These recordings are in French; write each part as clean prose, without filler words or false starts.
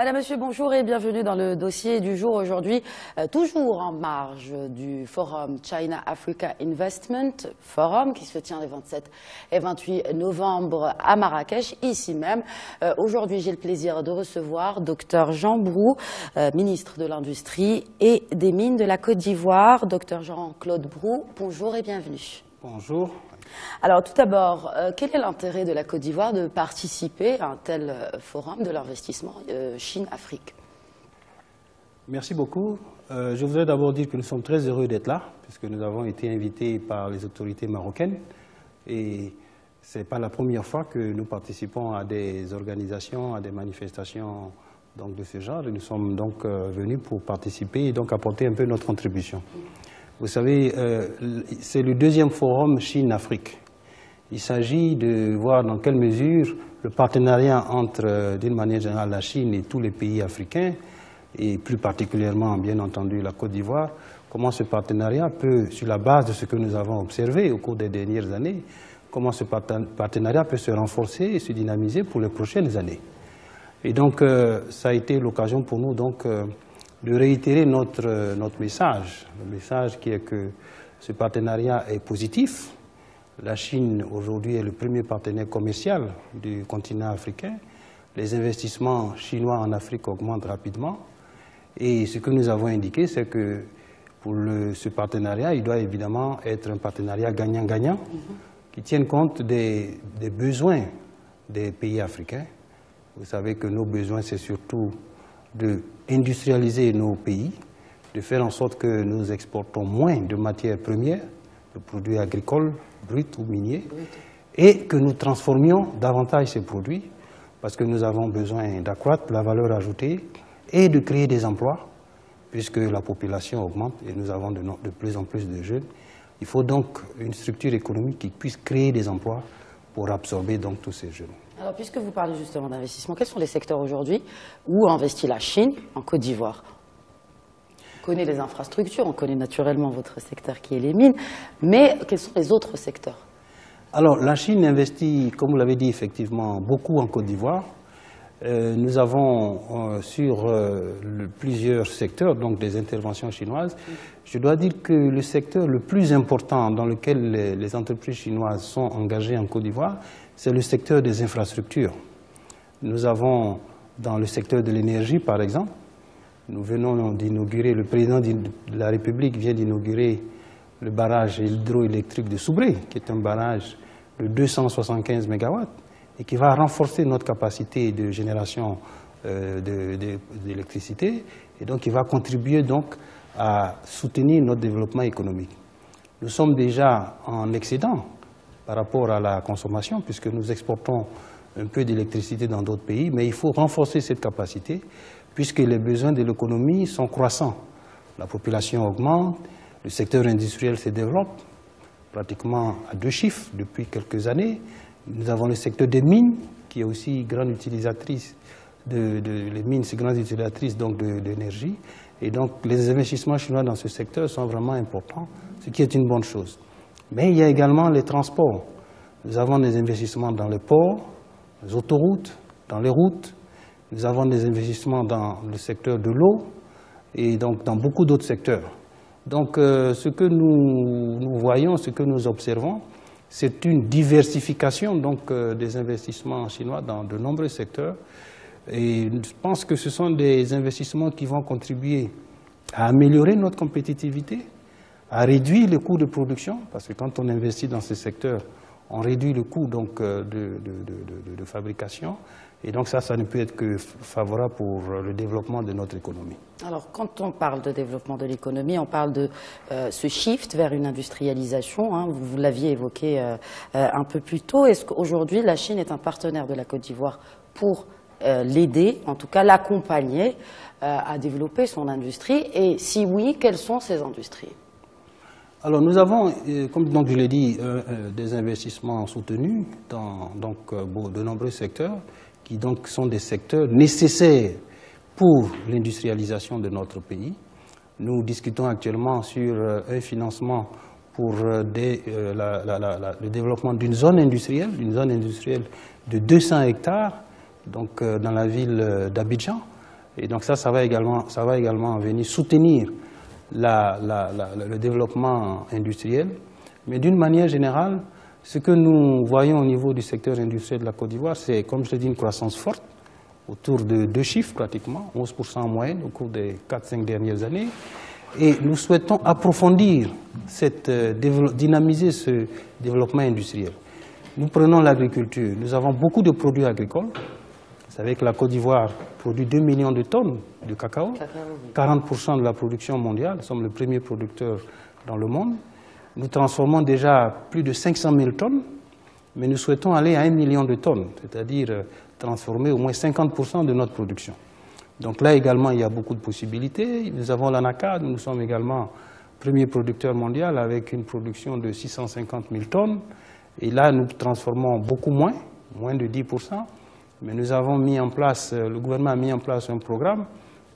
Madame, Monsieur, bonjour et bienvenue dans le dossier du jour aujourd'hui, toujours en marge du forum China-Africa Investment Forum qui se tient les 27 et 28 novembre à Marrakech, ici même. Aujourd'hui, j'ai le plaisir de recevoir Dr Jean Brou, ministre de l'Industrie et des Mines de la Côte d'Ivoire. Dr Jean-Claude Brou, bonjour et bienvenue. Bonjour. Alors tout d'abord, quel est l'intérêt de la Côte d'Ivoire de participer à un tel forum de l'investissement Chine-Afrique? Merci beaucoup. Je voudrais d'abord dire que nous sommes très heureux d'être là, puisque nous avons été invités par les autorités marocaines. Et ce n'est pas la première fois que nous participons à des organisations, à des manifestations donc, de ce genre. Et nous sommes donc venus pour participer et donc apporter un peu notre contribution. Vous savez, c'est le deuxième forum Chine-Afrique. Il s'agit de voir dans quelle mesure le partenariat entre, d'une manière générale, la Chine et tous les pays africains, et plus particulièrement, bien entendu, la Côte d'Ivoire, comment ce partenariat peut, sur la base de ce que nous avons observé au cours des dernières années, comment ce partenariat peut se renforcer et se dynamiser pour les prochaines années. Et donc, ça a été l'occasion pour nous, donc, de réitérer notre message. Le message qui est que ce partenariat est positif. La Chine, aujourd'hui, est le premier partenaire commercial du continent africain. Les investissements chinois en Afrique augmentent rapidement. Et ce que nous avons indiqué, c'est que pour ce partenariat, il doit évidemment être un partenariat gagnant-gagnant qui tienne compte des besoins des pays africains. Vous savez que nos besoins, c'est surtout d'industrialiser nos pays, de faire en sorte que nous exportons moins de matières premières, de produits agricoles, bruts ou miniers, et que nous transformions davantage ces produits, parce que nous avons besoin d'accroître la valeur ajoutée et de créer des emplois, puisque la population augmente et nous avons de plus en plus de jeunes. Il faut donc une structure économique qui puisse créer des emplois pour absorber donc tous ces jeunes. Alors, puisque vous parlez justement d'investissement, quels sont les secteurs aujourd'hui où investit la Chine en Côte d'Ivoire? On connaît les infrastructures, on connaît naturellement votre secteur qui est les mines, mais quels sont les autres secteurs? Alors, la Chine investit, comme vous l'avez dit, effectivement, beaucoup en Côte d'Ivoire. Nous avons sur plusieurs secteurs, donc des interventions chinoises. Je dois dire que le secteur le plus important dans lequel les entreprises chinoises sont engagées en Côte d'Ivoire, c'est le secteur des infrastructures. Nous avons dans le secteur de l'énergie, par exemple, nous venons d'inaugurer, le président de la République vient d'inaugurer le barrage hydroélectrique de Soubré, qui est un barrage de 275 MW et qui va renforcer notre capacité de génération d'électricité et donc qui va contribuer donc à soutenir notre développement économique. Nous sommes déjà en excédent par rapport à la consommation, puisque nous exportons un peu d'électricité dans d'autres pays, mais il faut renforcer cette capacité, puisque les besoins de l'économie sont croissants. La population augmente, le secteur industriel se développe, pratiquement à 2 chiffres depuis quelques années. Nous avons le secteur des mines, qui est aussi grande utilisatrice, les mines, c'est grande utilisatrice d'énergie, et donc les investissements chinois dans ce secteur sont vraiment importants, ce qui est une bonne chose. Mais il y a également les transports. Nous avons des investissements dans les ports, les autoroutes, dans les routes. Nous avons des investissements dans le secteur de l'eau et donc dans beaucoup d'autres secteurs. Donc ce que nous voyons, ce que nous observons, c'est une diversification donc, des investissements chinois dans de nombreux secteurs. Et je pense que ce sont des investissements qui vont contribuer à améliorer notre compétitivité, à réduire les coûts de production, parce que quand on investit dans ces secteurs, on réduit le coût donc, de fabrication. Et donc ça ne peut être que favorable pour le développement de notre économie. Alors, quand on parle de développement de l'économie, on parle de ce shift vers une industrialisation. Hein, vous l'aviez évoqué un peu plus tôt. Est-ce qu'aujourd'hui, la Chine est un partenaire de la Côte d'Ivoire pour l'aider, en tout cas l'accompagner à développer son industrie? Et si oui, quelles sont ces industries? Alors nous avons, comme donc je l'ai dit, des investissements soutenus dans de nombreux secteurs qui donc sont des secteurs nécessaires pour l'industrialisation de notre pays. Nous discutons actuellement sur un financement pour le développement d'une zone industrielle de 200 hectares donc, dans la ville d'Abidjan. Et donc ça va également venir soutenir le développement industriel. Mais d'une manière générale, ce que nous voyons au niveau du secteur industriel de la Côte d'Ivoire, c'est, comme je l'ai dit, une croissance forte, autour de 2 chiffres pratiquement, 11% en moyenne au cours des 4-5 dernières années. Et nous souhaitons approfondir, dynamiser ce développement industriel. Nous prenons l'agriculture. Nous avons beaucoup de produits agricoles. Vous savez que la Côte d'Ivoire produit 2 millions de tonnes de cacao, 40% de la production mondiale. Nous sommes le premier producteur dans le monde. Nous transformons déjà plus de 500 000 tonnes, mais nous souhaitons aller à 1 million de tonnes, c'est-à-dire transformer au moins 50% de notre production. Donc là également, il y a beaucoup de possibilités. Nous avons l'ANACAD, nous sommes également premier producteur mondial avec une production de 650 000 tonnes. Et là, nous transformons beaucoup moins de 10%. Mais nous avons mis en place, le gouvernement a mis en place un programme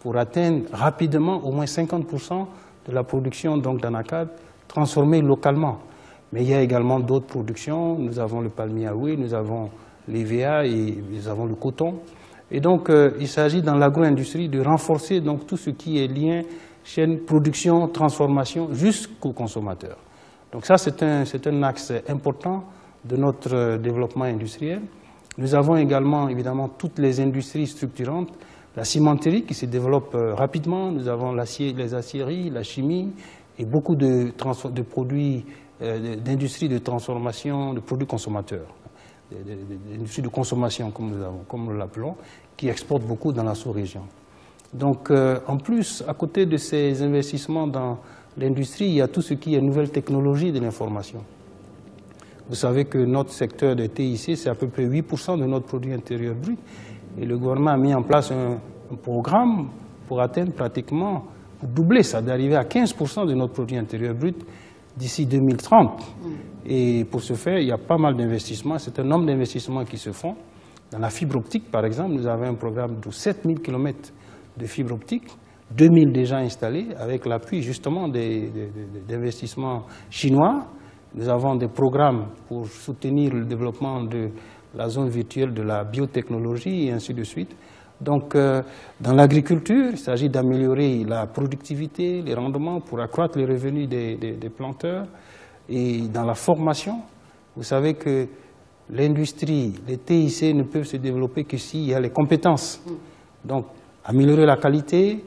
pour atteindre rapidement au moins 50% de la production d'ANACAD transformée localement. Mais il y a également d'autres productions. Nous avons le palmier à huile, nous avons l'EVA et nous avons le coton. Et donc, il s'agit dans l'agro-industrie de renforcer donc, tout ce qui est lien, chaîne, production, transformation, jusqu'au consommateur. Donc ça, c'est un axe important de notre développement industriel. Nous avons également, évidemment, toutes les industries structurantes, la cimenterie qui se développe rapidement, nous avons les aciéries, la chimie et beaucoup de produits, d'industries de transformation, de produits consommateurs. L'industrie de consommation, comme nous l'appelons, qui exporte beaucoup dans la sous-région. Donc, en plus, à côté de ces investissements dans l'industrie, il y a tout ce qui est nouvelles technologies de l'information. Vous savez que notre secteur de TIC, c'est à peu près 8% de notre produit intérieur brut. Et le gouvernement a mis en place un programme pour atteindre pratiquement, pour doubler ça, d'arriver à 15% de notre produit intérieur brut d'ici 2030. Et pour ce faire, il y a pas mal d'investissements. C'est un nombre d'investissements qui se font. Dans la fibre optique, par exemple, nous avons un programme de 7000 km de fibre optique, 2000 déjà installés, avec l'appui justement d'investissements chinois. Nous avons des programmes pour soutenir le développement de la zone virtuelle de la biotechnologie et ainsi de suite. Donc, dans l'agriculture, il s'agit d'améliorer la productivité, les rendements pour accroître les revenus des planteurs. Et dans la formation, vous savez que l'industrie, les TIC ne peuvent se développer que s'il y a les compétences. Donc, améliorer la qualité,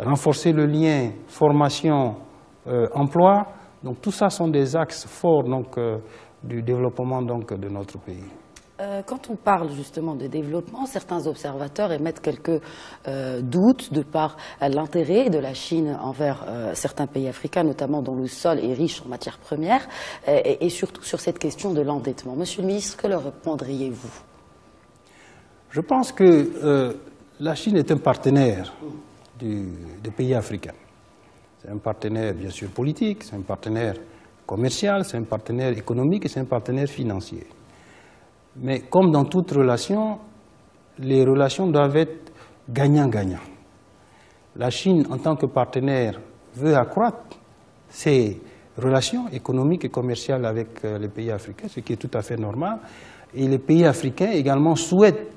renforcer le lien formation-emploi. Donc, tout ça sont des axes forts du développement de notre pays. Quand on parle justement de développement, certains observateurs émettent quelques doutes de par l'intérêt de la Chine envers certains pays africains, notamment dont le sol est riche en matières premières, et surtout sur cette question de l'endettement. Monsieur le ministre, que leur répondriez-vous? Je pense que la Chine est un partenaire des pays africains. C'est un partenaire, bien sûr, politique, c'est un partenaire commercial, c'est un partenaire économique et c'est un partenaire financier. Mais comme dans toute relation, les relations doivent être gagnant-gagnant. La Chine, en tant que partenaire, veut accroître ses relations économiques et commerciales avec les pays africains, ce qui est tout à fait normal. Et les pays africains également souhaitent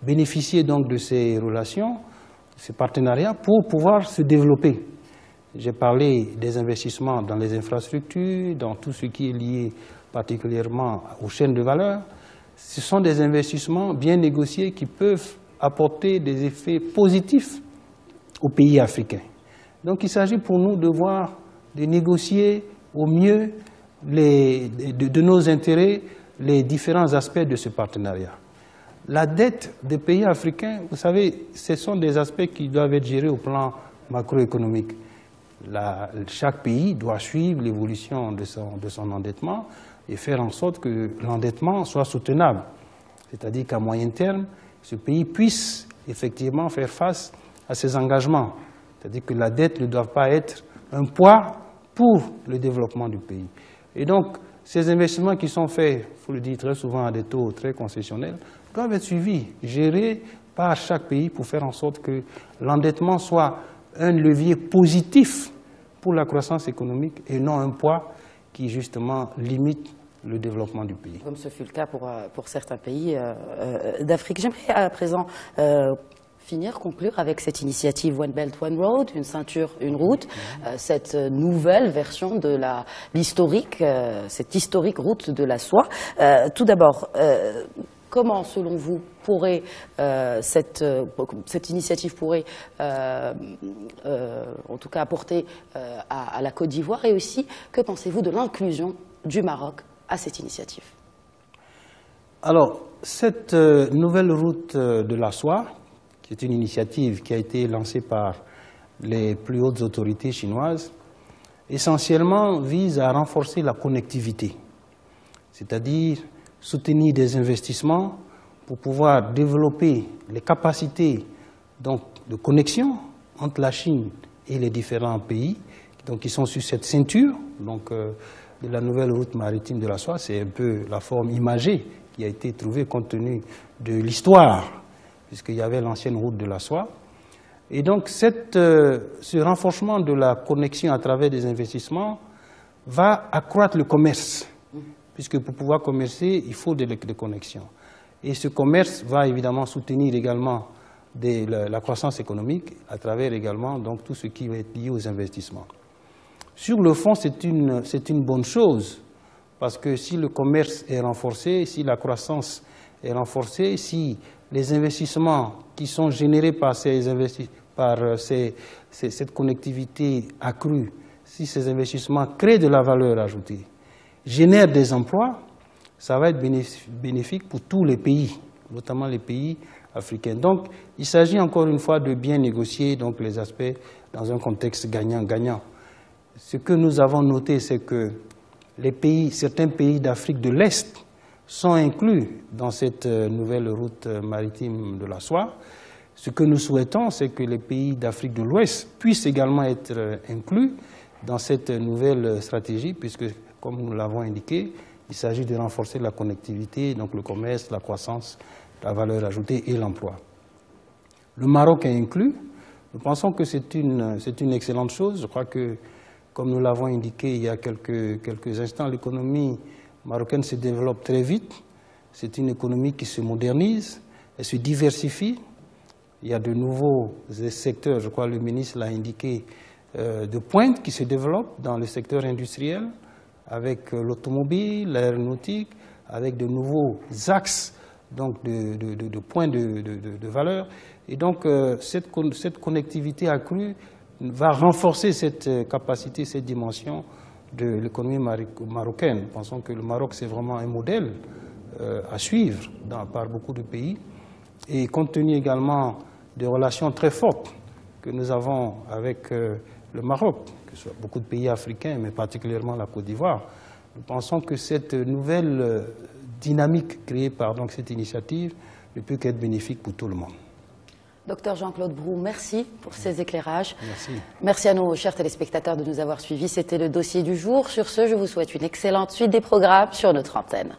bénéficier donc de ces relations, de ces partenariats, pour pouvoir se développer. J'ai parlé des investissements dans les infrastructures, dans tout ce qui est lié particulièrement aux chaînes de valeur. Ce sont des investissements bien négociés qui peuvent apporter des effets positifs aux pays africains. Donc il s'agit pour nous de négocier au mieux de nos intérêts les différents aspects de ce partenariat. La dette des pays africains, vous savez, ce sont des aspects qui doivent être gérés au plan macroéconomique. Chaque pays doit suivre l'évolution de son endettement et faire en sorte que l'endettement soit soutenable. C'est-à-dire qu'à moyen terme, ce pays puisse effectivement faire face à ses engagements. C'est-à-dire que la dette ne doit pas être un poids pour le développement du pays. Et donc, ces investissements qui sont faits, il faut le dire très souvent à des taux très concessionnels, doivent être suivis, gérés par chaque pays pour faire en sorte que l'endettement soit un levier positif pour la croissance économique et non un poids qui justement limite le développement du pays. Comme ce fut le cas pour certains pays d'Afrique. J'aimerais à présent conclure avec cette initiative One Belt, One Road, une ceinture, une route, cette nouvelle version de l'historique, cette historique route de la soie. Tout d'abord, comment, selon vous, cette initiative pourrait, en tout cas, apporter à la Côte d'Ivoire, et aussi, que pensez-vous de l'inclusion du Maroc à cette initiative? Alors, cette nouvelle route de la soie, qui est une initiative qui a été lancée par les plus hautes autorités chinoises, essentiellement vise à renforcer la connectivité, c'est-à-dire soutenir des investissements pour pouvoir développer les capacités donc, de connexion entre la Chine et les différents pays donc, qui sont sur cette ceinture donc, de la nouvelle route maritime de la soie. C'est un peu la forme imagée qui a été trouvée compte tenu de l'histoire, puisqu'il y avait l'ancienne route de la soie. Et donc, ce renforcement de la connexion à travers des investissements va accroître le commerce, puisque pour pouvoir commercer, il faut des connexions. Et ce commerce va évidemment soutenir également la croissance économique à travers également donc, tout ce qui va être lié aux investissements. Sur le fond, c'est une bonne chose, parce que si le commerce est renforcé, si la croissance est renforcée, si les investissements qui sont générés par cette connectivité accrue, si ces investissements créent de la valeur ajoutée, génèrent des emplois, ça va être bénéfique pour tous les pays, notamment les pays africains. Donc, il s'agit encore une fois de bien négocier donc, les aspects dans un contexte gagnant-gagnant. Ce que nous avons noté, c'est que certains pays d'Afrique de l'Est sont inclus dans cette nouvelle route maritime de la soie. Ce que nous souhaitons, c'est que les pays d'Afrique de l'Ouest puissent également être inclus dans cette nouvelle stratégie, puisque, comme nous l'avons indiqué, il s'agit de renforcer la connectivité, donc le commerce, la croissance, la valeur ajoutée et l'emploi. Le Maroc est inclus. Nous pensons que c'est une excellente chose. Je crois que, comme nous l'avons indiqué il y a quelques instants, l'économie marocaine se développe très vite. C'est une économie qui se modernise, elle se diversifie. Il y a de nouveaux secteurs, je crois que le ministre l'a indiqué, de pointe qui se développent dans le secteur industriel, avec l'automobile, l'aéronautique, avec de nouveaux axes donc de points de valeur. Et donc cette connectivité accrue va renforcer cette capacité, cette dimension de l'économie marocaine. Nous pensons que le Maroc, c'est vraiment un modèle à suivre par beaucoup de pays. Et compte tenu également des relations très fortes que nous avons avec le Maroc, que ce soit beaucoup de pays africains, mais particulièrement la Côte d'Ivoire, nous pensons que cette nouvelle dynamique créée par donc, cette initiative ne peut qu'être bénéfique pour tout le monde. Docteur Jean-Claude Brou, merci pour ces éclairages. Merci. Merci à nos chers téléspectateurs de nous avoir suivis. C'était le dossier du jour. Sur ce, je vous souhaite une excellente suite des programmes sur notre antenne.